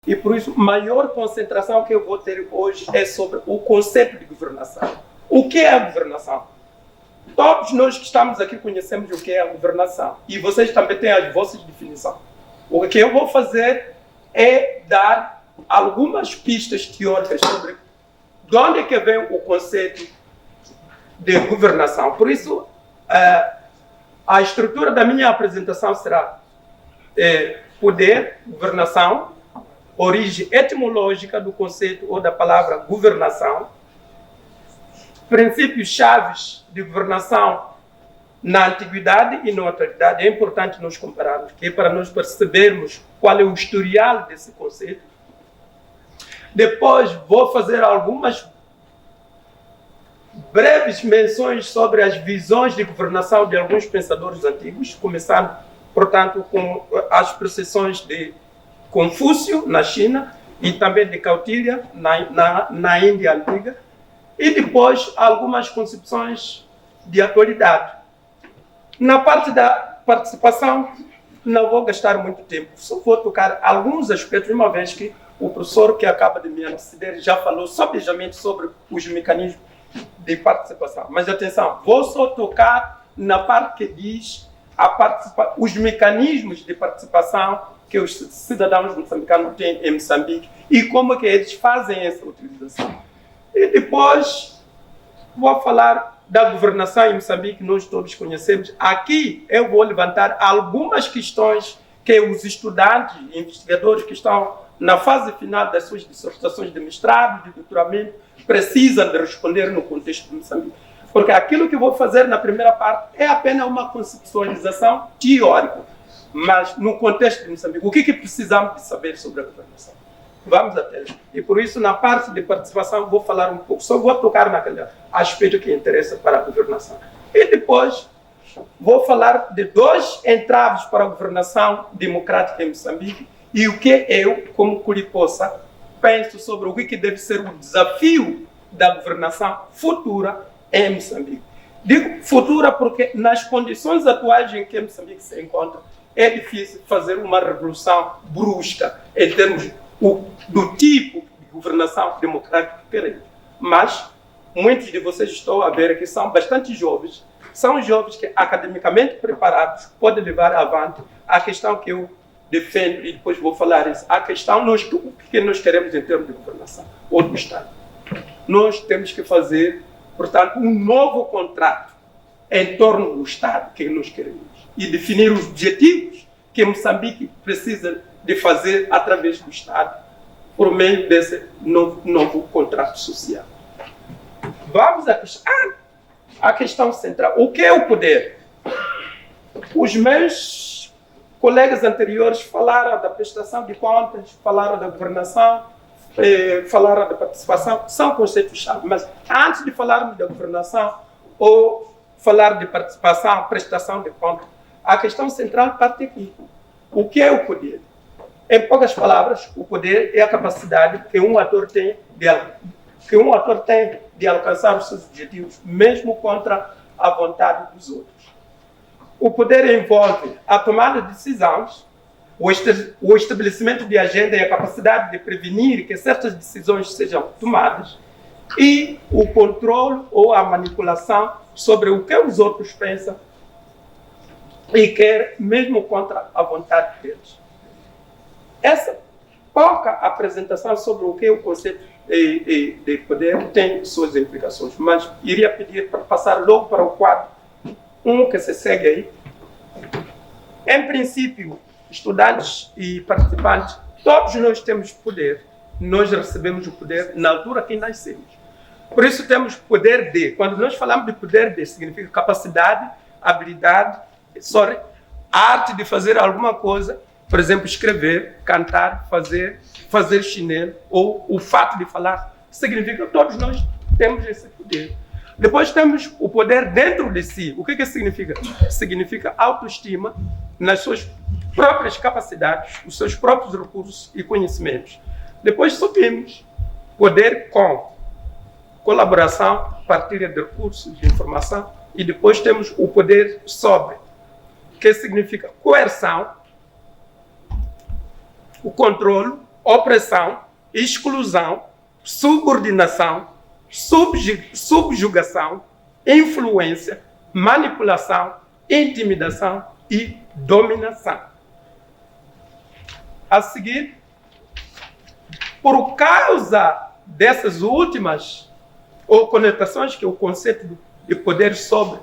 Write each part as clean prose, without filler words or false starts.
E por isso, maior concentração que eu vou ter hoje é sobre o conceito de governação. O que é a governação? Todos nós que estamos aqui conhecemos o que é a governação. E vocês também têm as vossas definições. O que eu vou fazer é dar algumas pistas teóricas sobre de onde é que vem o conceito de governação. Por isso, a estrutura da minha apresentação será poder, governação, origem etimológica do conceito ou da palavra governação, princípios chaves de governação na antiguidade e na atualidade. É importante nós compararmos, que é para nós percebermos qual é o historial desse conceito. Depois vou fazer algumas breves menções sobre as visões de governação de alguns pensadores antigos, começando, portanto, com as processões de Confúcio, na China, e também de Kautilya, na Índia Antiga, e depois algumas concepções de atualidade. Na parte da participação, não vou gastar muito tempo, só vou tocar alguns aspectos, uma vez que o professor que acaba de me anteceder já falou sobejamente sobre os mecanismos de participação. Mas atenção, vou só tocar na parte que diz os mecanismos de participação que os cidadãos moçambicanos têm em Moçambique e como que eles fazem essa utilização. E depois vou falar da governação em Moçambique, que nós todos conhecemos. Aqui eu vou levantar algumas questões que os estudantes e investigadores que estão na fase final das suas dissertações de mestrado, de doutoramento, precisam de responder no contexto de Moçambique. Porque aquilo que vou fazer na primeira parte é apenas uma conceptualização teórica, mas no contexto de Moçambique, o que precisamos de saber sobre a governação? Vamos até lá. E por isso, na parte de participação, vou falar um pouco, só vou tocar naquele aspecto que interessa para a governação. E depois, vou falar de dois entraves para a governação democrática em Moçambique e o que eu, como Curiposa, penso sobre o que deve ser o desafio da governação futura em Moçambique. Digo futura porque nas condições atuais em que Moçambique se encontra, é difícil fazer uma revolução brusca em termos do tipo de governação democrática que queremos. Mas muitos de vocês estão a ver que são bastante jovens, são jovens que academicamente preparados podem levar avante a questão que eu defendo e depois vou falar isso. A questão, o que nós queremos em termos de governação ou do Estado. Nós temos que fazer, portanto, um novo contrato em torno do Estado que nós queremos e definir os objetivos que Moçambique precisa de fazer através do Estado por meio desse novo contrato social. Vamos à questão central. O que é o poder? Os meus colegas anteriores falaram da prestação de contas, falaram da governação, falaram da participação, são conceitos-chave. Mas antes de falarmos da governação ou falar de participação, prestação de contas, a questão central parte aqui. O que é o poder? Em poucas palavras, o poder é a capacidade que um ator tem de alcançar os seus objetivos, mesmo contra a vontade dos outros. O poder envolve a tomada de decisões, o estabelecimento de agenda e a capacidade de prevenir que certas decisões sejam tomadas, e o controle ou a manipulação sobre o que os outros pensam e querem, mesmo contra a vontade deles. Essa pouca apresentação sobre o que é o conceito de poder tem suas implicações, mas iria pedir para passar logo para o quadro que se segue aí. Em princípio, estudantes e participantes, todos nós temos poder. Nós recebemos o poder na altura que nascemos. Por isso temos poder de. Quando nós falamos de poder de, significa capacidade, habilidade, arte de fazer alguma coisa, por exemplo, escrever, cantar, fazer chinelo, ou o fato de falar, significa que todos nós temos esse poder. Depois temos o poder dentro de si. O que significa? Significa autoestima nas suas próprias capacidades, os seus próprios recursos e conhecimentos. Depois subimos poder com colaboração, partilha de recursos, de informação, e depois temos o poder sobre, que significa coerção, o controle opressão, exclusão, subordinação, subjugação, influência, manipulação, intimidação e dominação. A seguir, por causa dessas últimas ou conotações que o conceito de poder sobre,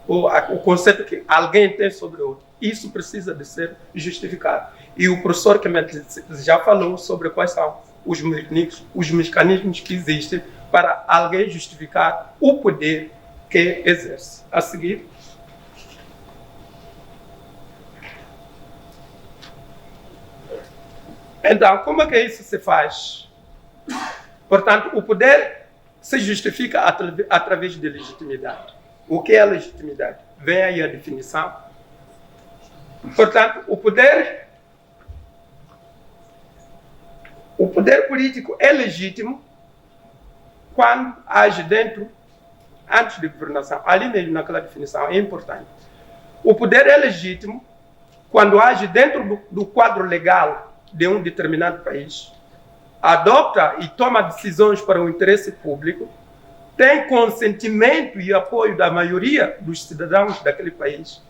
ou o conceito que alguém tem sobre o outro, isso precisa de ser justificado. E o professor Kemet já falou sobre quais são os mecanismos que existem para alguém justificar o poder que exerce. A seguir. Então, como é que isso se faz? Portanto, o poder se justifica através de legitimidade. O que é legitimidade? Vem aí a definição. Portanto, o poder político é legítimo quando age antes de governação. Ali mesmo, naquela definição, é importante. O poder é legítimo quando age dentro do quadro legal de um determinado país, adopta e toma decisões para o interesse público, tem consentimento e apoio da maioria dos cidadãos daquele país.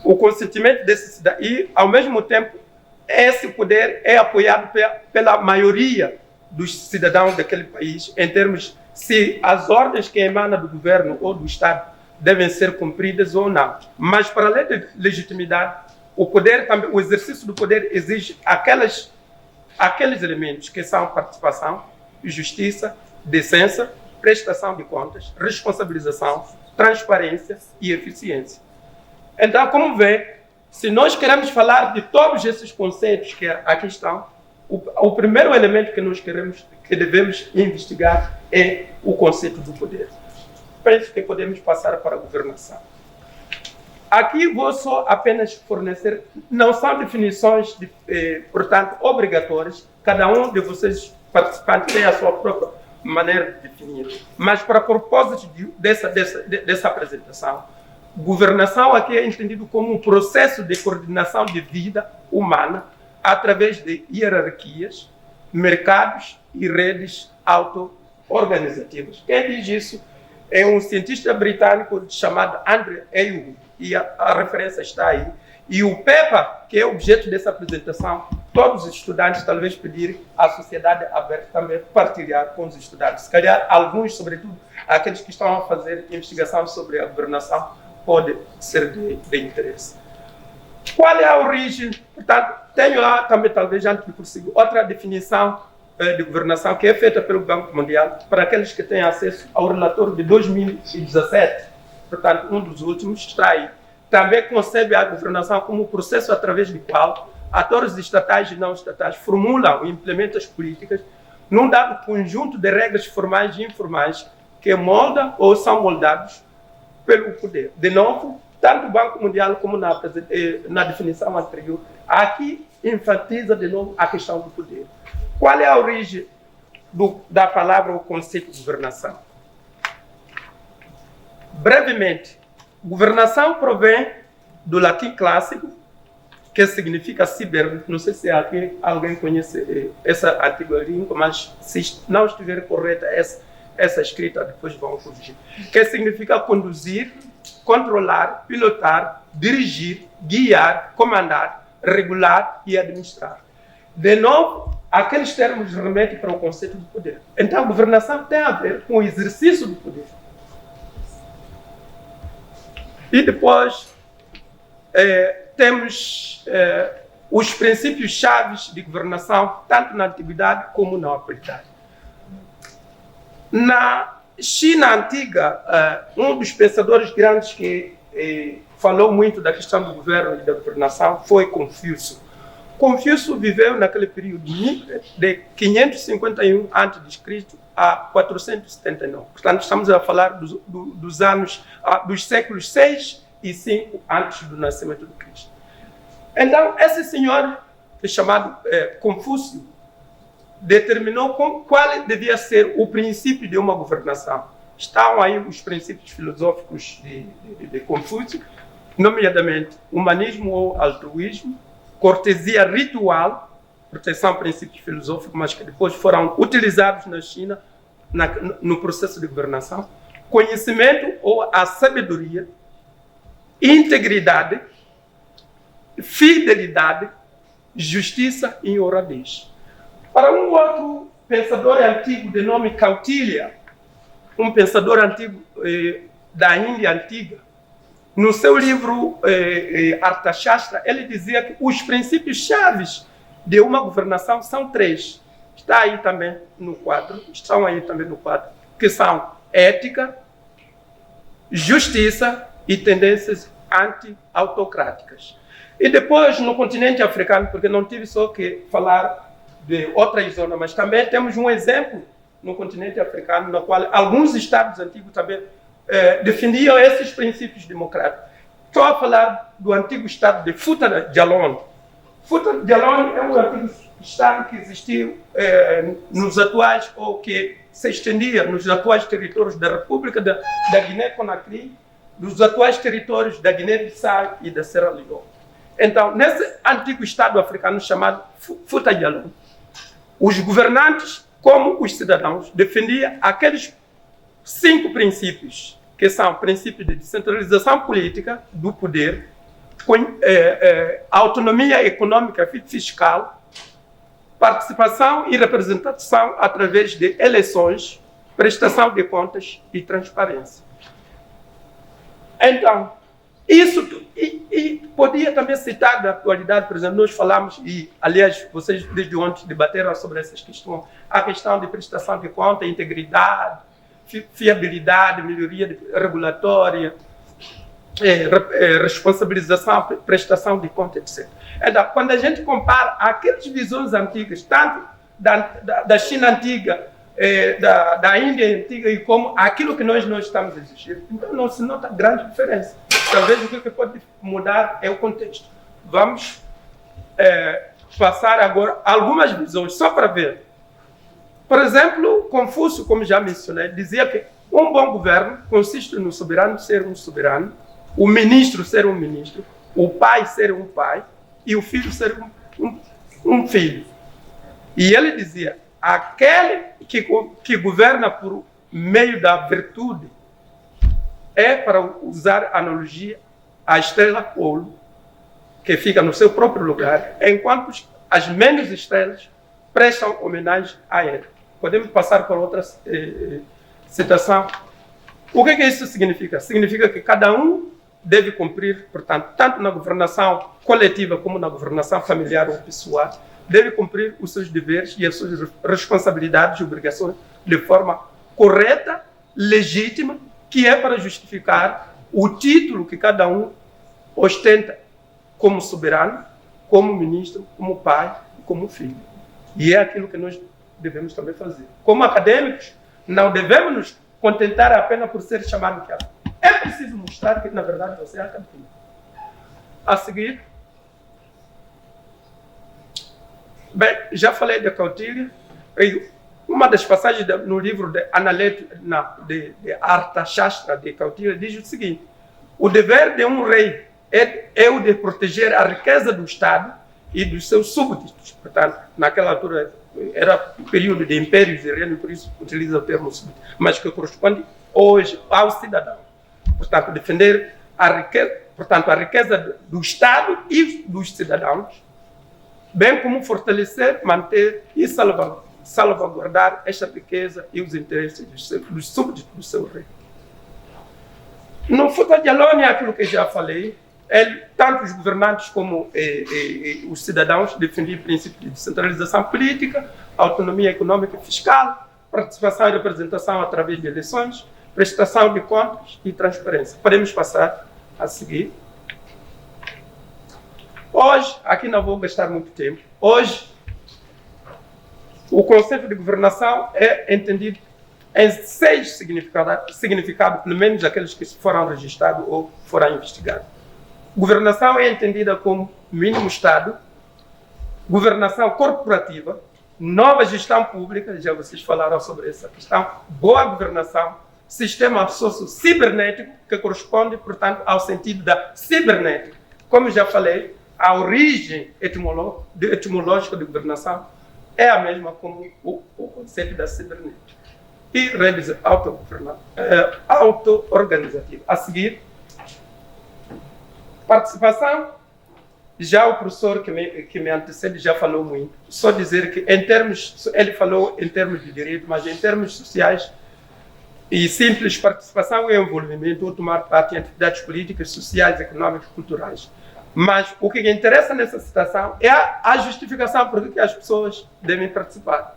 O consentimento desse cidadão, e, ao mesmo tempo, esse poder é apoiado pela maioria dos cidadãos daquele país, em termos se as ordens que emanam do governo ou do Estado devem ser cumpridas ou não. Mas, para além da legitimidade, o exercício do poder exige aqueles elementos que são participação, justiça, decência, prestação de contas, responsabilização, transparência e eficiência. Então, como vê, se nós queremos falar de todos esses conceitos que aqui estão, o primeiro elemento que devemos investigar é o conceito do poder. Penso que podemos passar para a governação. Aqui vou só apenas fornecer, não são definições, portanto, obrigatórias. Cada um de vocês participantes tem a sua própria maneira de definir. Mas, para propósito dessa apresentação, governação aqui é entendido como um processo de coordenação de vida humana através de hierarquias, mercados e redes auto-organizativas. Quem diz isso é um cientista britânico chamado Andrew Ayoub, e a referência está aí. E o PEPA, que é o objeto dessa apresentação, todos os estudantes talvez pedirem à sociedade aberta também partilhar com os estudantes. Se calhar alguns, sobretudo aqueles que estão a fazer investigação sobre a governação, pode ser de interesse. Qual é a origem? Portanto, tenho lá também, talvez, antes de prosseguir, outra definição de governação que é feita pelo Banco Mundial para aqueles que têm acesso ao relatório de 2017. Portanto, um dos últimos está aí. Também concebe a governação como um processo através do qual atores estatais e não estatais formulam e implementam as políticas num dado conjunto de regras formais e informais que moldam ou são moldados pelo poder. De novo, tanto o Banco Mundial como na definição anterior, aqui enfatiza de novo a questão do poder. Qual é a origem da palavra ou conceito de governação? Brevemente, governação provém do latim clássico, que significa ciber. Não sei se aqui alguém conhece essa antiga língua, mas se não estiver correta essa escrita, depois vão corrigir. Que significa conduzir, controlar, pilotar, dirigir, guiar, comandar, regular e administrar. De novo, aqueles termos remetem para o conceito do poder. Então, a governação tem a ver com o exercício do poder. E depois temos os princípios chaves de governação, tanto na antiguidade como na atualidade. Na China antiga, um dos pensadores grandes que falou muito da questão do governo e da governação foi Confúcio. Confúcio viveu naquele período de 551 a.C. a 479. Portanto, estamos a falar dos séculos 6 e 5 antes do nascimento de Cristo. Então, esse senhor, chamado Confúcio, determinou qual devia ser o princípio de uma governação. Estão aí os princípios filosóficos de Confúcio, nomeadamente humanismo ou altruísmo, cortesia ritual, proteção a princípios filosóficos, mas que depois foram utilizados na China no processo de governação, conhecimento ou a sabedoria, integridade, fidelidade, justiça e honradez. Para um outro pensador antigo de nome Kautilya, um pensador antigo da Índia antiga, no seu livro Arthashastra, ele dizia que os princípios chaves de uma governação são 3. Estão aí também no quadro, que são ética, justiça e tendências anti-autocráticas. E depois, no continente africano, porque não tive só que falar de outras zonas, mas também temos um exemplo no continente africano, no qual alguns estados antigos também defendiam esses princípios democráticos. Estou a falar do antigo estado de Futa Jalon. Futa Jalon é um antigo estado que existiu nos atuais, ou que se estendia nos atuais territórios da República da Guiné-Conakry, dos atuais territórios da Guiné-Bissau e da Serra Leoa. Então, nesse antigo estado africano chamado Futa Jalon, os governantes, como os cidadãos, defendiam aqueles 5 princípios, que são princípios de descentralização política do poder, autonomia econômica e fiscal, participação e representação através de eleições, prestação de contas e transparência. Então, isso e podia também citar da atualidade, por exemplo, nós falamos, e aliás, vocês desde ontem debateram sobre essas questões, a questão de prestação de conta, integridade, fiabilidade, melhoria regulatória, responsabilização, prestação de conta, etc. Então, quando a gente compara aquelas visões antigas, tanto da China antiga, da Índia antiga, e como aquilo que nós estamos a exigir, então não se nota grande diferença. Talvez o que pode mudar é o contexto. Vamos passar agora algumas visões, só para ver. Por exemplo, Confúcio, como já mencionei, dizia que um bom governo consiste no soberano ser um soberano, o ministro ser um ministro, o pai ser um pai e o filho ser um filho. E ele dizia, aquele que governa por meio da virtude é, para usar analogia, a estrela polo, que fica no seu próprio lugar, enquanto as menos estrelas prestam homenagem a ele. Podemos passar por outra citação. O que isso significa? Significa que cada um deve cumprir, portanto, tanto na governação coletiva como na governação familiar ou pessoal, deve cumprir os seus deveres e as suas responsabilidades e obrigações de forma correta, legítima, que é para justificar o título que cada um ostenta como soberano, como ministro, como pai, como filho. E é aquilo que nós devemos também fazer. Como acadêmicos, não devemos nos contentar apenas por ser chamado de acadêmico. É preciso mostrar que, na verdade, você é acadêmico. A seguir, bem, já falei da Kautilya. Uma das passagens no livro de Analecto, de Arthashastra, de Kautilya, diz o seguinte: o dever de um rei é o de proteger a riqueza do Estado e dos seus súbditos. Portanto, naquela altura era um período de impérios e reinos, por isso utiliza o termo súbdito, mas que corresponde hoje ao cidadão. Portanto, defender a riqueza do Estado e dos cidadãos, bem como fortalecer, manter e salvaguardar esta riqueza e os interesses dos súbditos do seu rei. No Futa Jalon é aquilo que já falei, tanto os governantes como os cidadãos defendiam princípios de descentralização política, autonomia econômica e fiscal, participação e representação através de eleições, prestação de contas e transparência. Podemos passar a seguir. Hoje, aqui não vou gastar muito tempo, hoje o conceito de governação é entendido em 6 significados, pelo menos aqueles que foram registrados ou foram investigados. Governação é entendida como mínimo Estado, governação corporativa, nova gestão pública, já vocês falaram sobre essa questão, boa governação, sistema socio-cibernético, que corresponde, portanto, ao sentido da cibernética. Como já falei, a origem etimológica de governação é a mesma como o conceito da cibernética. E redes auto-organizativas. A seguir, participação. Já o professor que me antecede já falou muito. Só dizer que, ele falou em termos de direito, mas em termos sociais e simples, participação e envolvimento ou tomar parte em atividades políticas, sociais, econômicas e culturais. Mas o que interessa nessa situação é a justificação por que as pessoas devem participar.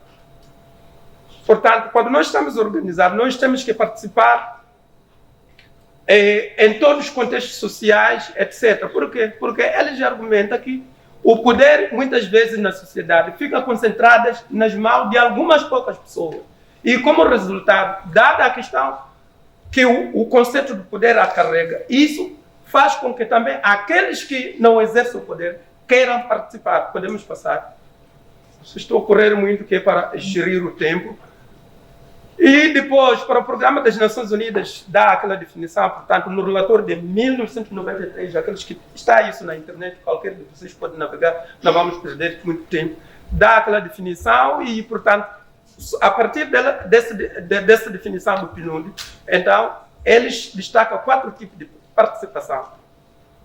Portanto, quando nós estamos organizados, nós temos que participar em todos os contextos sociais, etc. Por quê? Porque eles argumentam que o poder, muitas vezes na sociedade, fica concentrado nas mãos de algumas poucas pessoas. E como resultado, dada a questão que o conceito do poder a carrega, isso faz com que também aqueles que não exercem o poder queiram participar. Podemos passar. Estou a correr muito, que é para gerir o tempo. E depois, para o Programa das Nações Unidas, dá aquela definição, portanto, no relatório de 1993, aqueles que está isso na internet, qualquer de vocês pode navegar, não vamos perder muito tempo, dá aquela definição e, portanto, a partir dessa definição do PNUD, então, eles destacam 4 tipos de participação.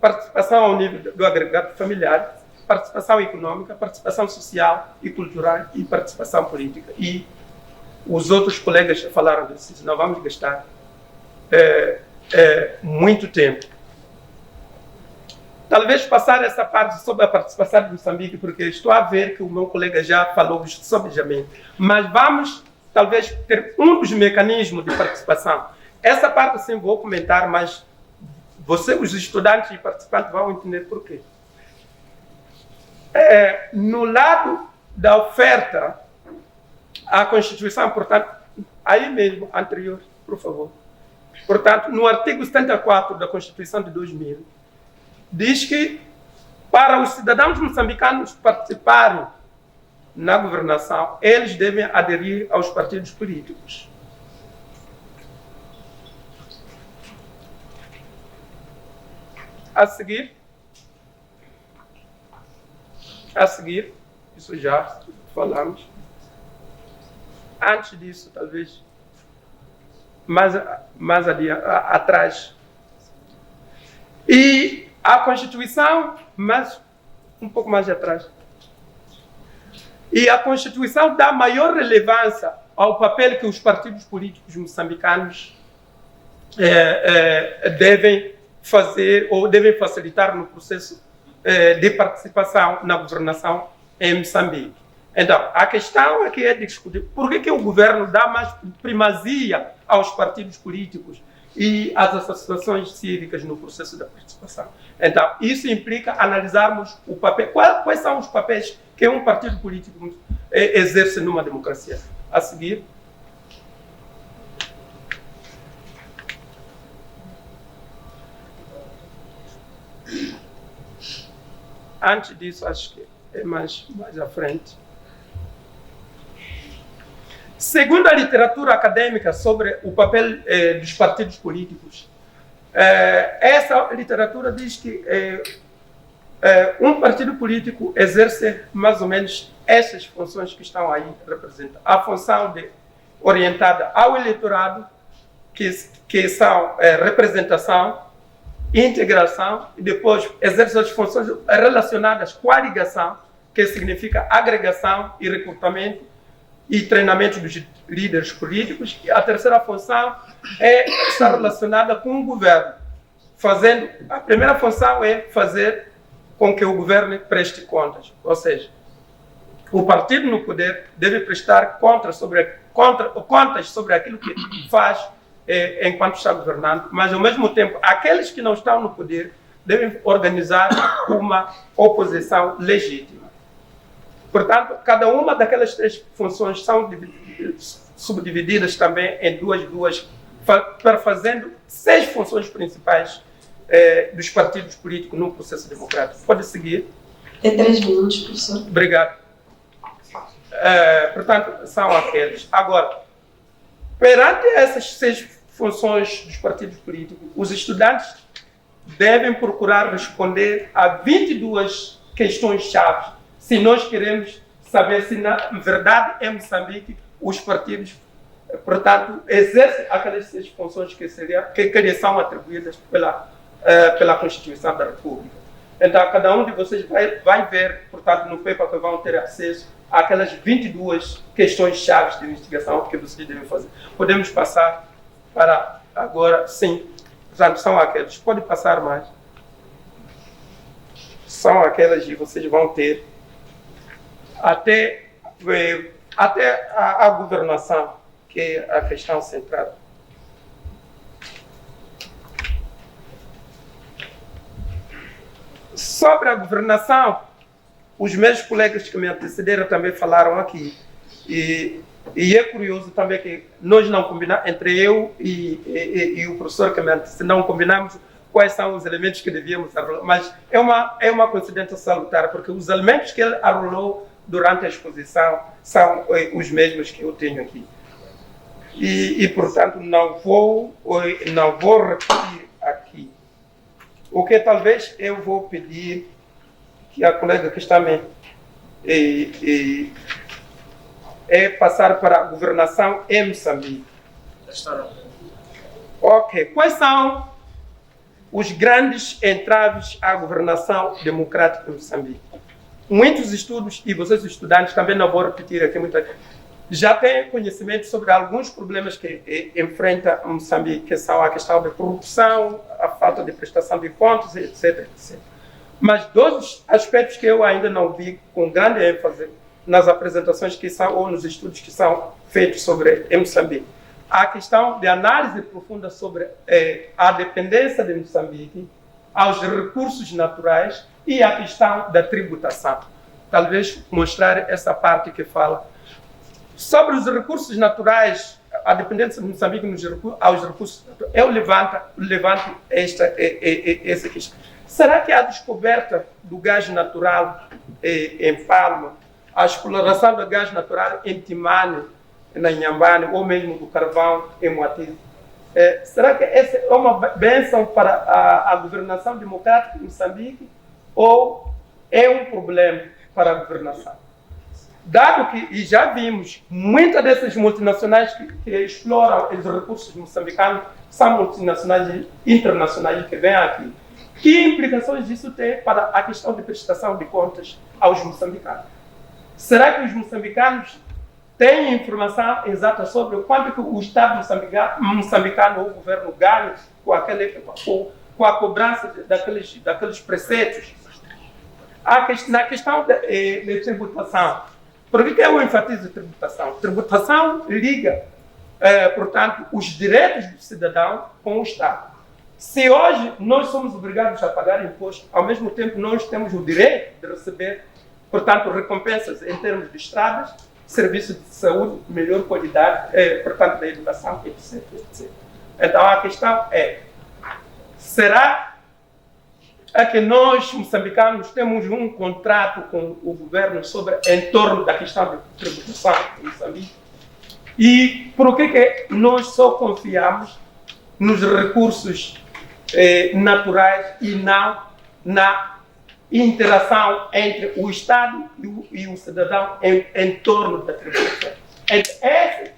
Participação ao nível do agregado familiar, participação econômica, participação social e cultural e participação política. E os outros colegas falaram disso, não vamos gastar muito tempo. Talvez passar essa parte sobre a participação de Moçambique, porque estou a ver que o meu colega já falou sobre Jamé. Mas vamos, talvez, ter um dos mecanismos de participação. Essa parte sim vou comentar, mas os estudantes e participantes vão entender por quê. No lado da oferta, a Constituição, portanto, aí mesmo, anterior, por favor. Portanto, no artigo 74 da Constituição de 2000, diz que para os cidadãos moçambicanos participarem na governação, eles devem aderir aos partidos políticos. A seguir, isso já falamos. Antes disso, talvez, mais atrás. E a Constituição, mas um pouco mais atrás. E a Constituição dá maior relevância ao papel que os partidos políticos moçambicanos devem fazer ou devem facilitar no processo de participação na governação em Moçambique. Então, a questão é que é discutir por que o governo dá mais primazia aos partidos políticos e às associações cívicas no processo da participação. Então, isso implica analisarmos o papel, quais são os papéis que um partido político exerce numa democracia. A seguir. Antes disso, acho que é mais à frente. Segundo a literatura acadêmica sobre o papel dos partidos políticos, essa literatura diz que um partido político exerce mais ou menos essas funções que estão aí representadas. A função orientada ao eleitorado, que são representação, integração, e depois exerce as funções relacionadas com a ligação, que significa agregação e recrutamento e treinamento dos líderes políticos. E a terceira função está relacionada com o governo. A primeira função é fazer com que o governo preste contas, ou seja, o partido no poder deve prestar contas sobre aquilo que faz enquanto está governando, mas ao mesmo tempo, aqueles que não estão no poder devem organizar uma oposição legítima. Portanto, cada uma daquelas 3 funções são subdivididas também em duas, fazendo 6 funções principais dos partidos políticos num processo democrático. Pode seguir. Tem 3 minutos, professor. Obrigado. Portanto, são aqueles. Agora, perante essas 6 funções dos partidos políticos, os estudantes devem procurar responder a 22 questões-chave, se nós queremos saber se, na verdade, em Moçambique, os partidos, portanto, exercem aquelas 6 funções que lhes são atribuídas pela Constituição da República. Então, cada um de vocês vai ver, portanto, no paper que vão ter acesso àquelas 22 questões-chave de investigação que vocês devem fazer. Podemos passar para agora, sim. Portanto, são aquelas. Pode passar mais. São aquelas que vocês vão ter até a governação, que é a questão central. Sobre a governação, os meus colegas que me antecederam também falaram aqui. E é curioso também que nós não combinamos, entre eu e o professor que me antecedeu, não combinamos quais são os elementos que devíamos arrolar. Mas é uma coincidência salutar, porque os elementos que ele arrolou durante a exposição são os mesmos que eu tenho aqui. E portanto, não vou repetir aqui. O que talvez eu vou pedir que a colega que está me é passar para a governação em Moçambique. Ok. Quais são os grandes entraves à governação democrática em Moçambique? Muitos estudos, e vocês estudantes, também não vou repetir aqui muita coisa, já têm conhecimento sobre alguns problemas que enfrenta Moçambique, que são a questão da corrupção, a falta de prestação de contas, etc, etc. Mas 2 aspectos que eu ainda não vi com grande ênfase nas apresentações que são, ou nos estudos que são feitos sobre Moçambique. A questão de análise profunda sobre a dependência de Moçambique aos recursos naturais e a questão da tributação. Talvez mostrar essa parte que fala sobre os recursos naturais, a dependência de Moçambique aos recursos naturais. Eu levanto essa questão. Será que a descoberta do gás natural em Palma, a exploração do gás natural em Timane, na Inhambane, ou mesmo do carvão em Moatize, será que essa é uma bênção para a governação democrática em Moçambique ou é um problema para a governação? Dado que, e já vimos, muitas dessas multinacionais que exploram os recursos moçambicanos são multinacionais internacionais que vêm aqui. Que implicações isso tem para a questão de prestação de contas aos moçambicanos? Será que os moçambicanos têm informação exata sobre o quanto que o Estado moçambicano ou o governo ganha com a cobrança daqueles preceitos? Na questão de tributação, por que eu enfatizo tributação? Tributação liga, portanto, os direitos do cidadão com o Estado. Se hoje nós somos obrigados a pagar imposto, ao mesmo tempo nós temos o direito de receber, portanto, recompensas em termos de estradas, serviços de saúde, melhor qualidade, portanto, da educação, etc, etc. Então, a questão é, será que nós, moçambicanos, temos um contrato com o governo em torno da questão de tributação em Moçambique? E por que nós só confiamos nos recursos naturais e não na interação entre o Estado e o cidadão em torno da tributação? Esses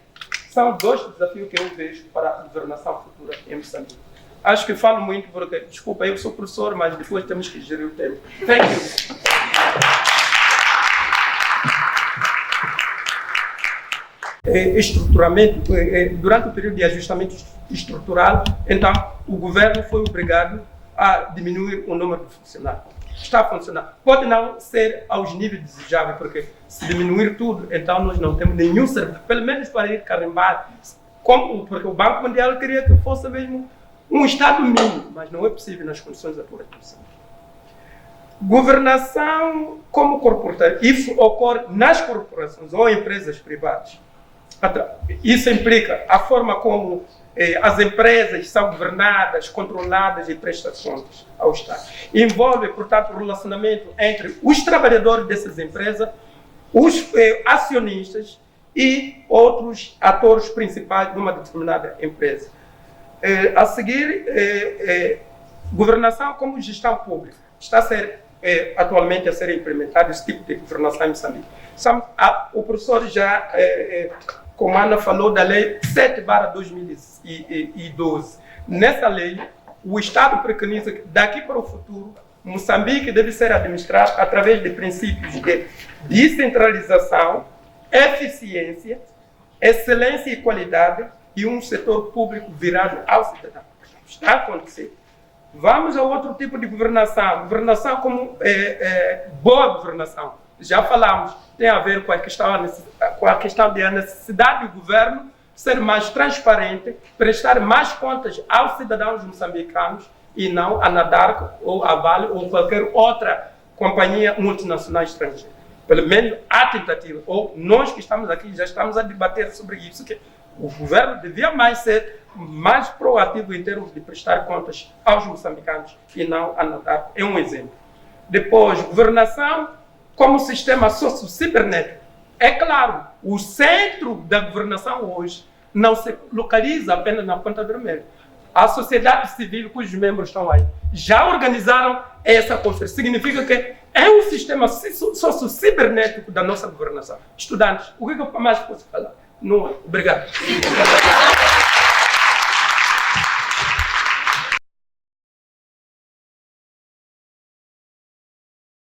são 2 desafios que eu vejo para a governação futura em Moçambique. Acho que falo muito porque, desculpa, eu sou professor, mas depois temos que gerir o tempo. Thank you. Estruturamento, durante o período de ajustamento estrutural, então o governo foi obrigado a diminuir o número de funcionários. Está a funcionar. Pode não ser aos níveis desejáveis, porque se diminuir tudo, então nós não temos nenhum serviço, pelo menos para ir carimbar, porque o Banco Mundial queria que fosse mesmo um Estado mínimo, mas não é possível nas condições atuais. Governação como corporativa, isso ocorre nas corporações ou empresas privadas. Isso implica a forma como as empresas são governadas, controladas e prestam contas ao Estado. Envolve, portanto, o relacionamento entre os trabalhadores dessas empresas, os acionistas e outros atores principais de uma determinada empresa. A seguir, governação como gestão pública. Está a ser, atualmente a ser implementado esse tipo de governação em Moçambique. O professor já, como Ana falou, da lei 7/2012. Nessa lei, o Estado preconiza que daqui para o futuro, Moçambique deve ser administrado através de princípios de descentralização, eficiência, excelência e qualidade e um setor público virado ao cidadão. Está a acontecer. Vamos a outro tipo de governação. Governação como boa governação. Já falamos, tem a ver com a questão da necessidade do governo ser mais transparente, prestar mais contas aos cidadãos moçambicanos e não a Nadarco ou a Vale ou qualquer outra companhia multinacional estrangeira. Pelo menos a tentativa, ou nós que estamos aqui já estamos a debater sobre isso, que o governo devia ser mais proativo em termos de prestar contas aos moçambicanos e não a Nadarco. É um exemplo. Depois, governação como sistema socio-cibernético. É claro, o centro da governação hoje não se localiza apenas na Ponta Vermelha. A sociedade civil, cujos membros estão aí, já organizaram essa conferência. Significa que é um sistema socio-cibernético da nossa governação. Estudantes, o que eu mais posso falar? Não, obrigado.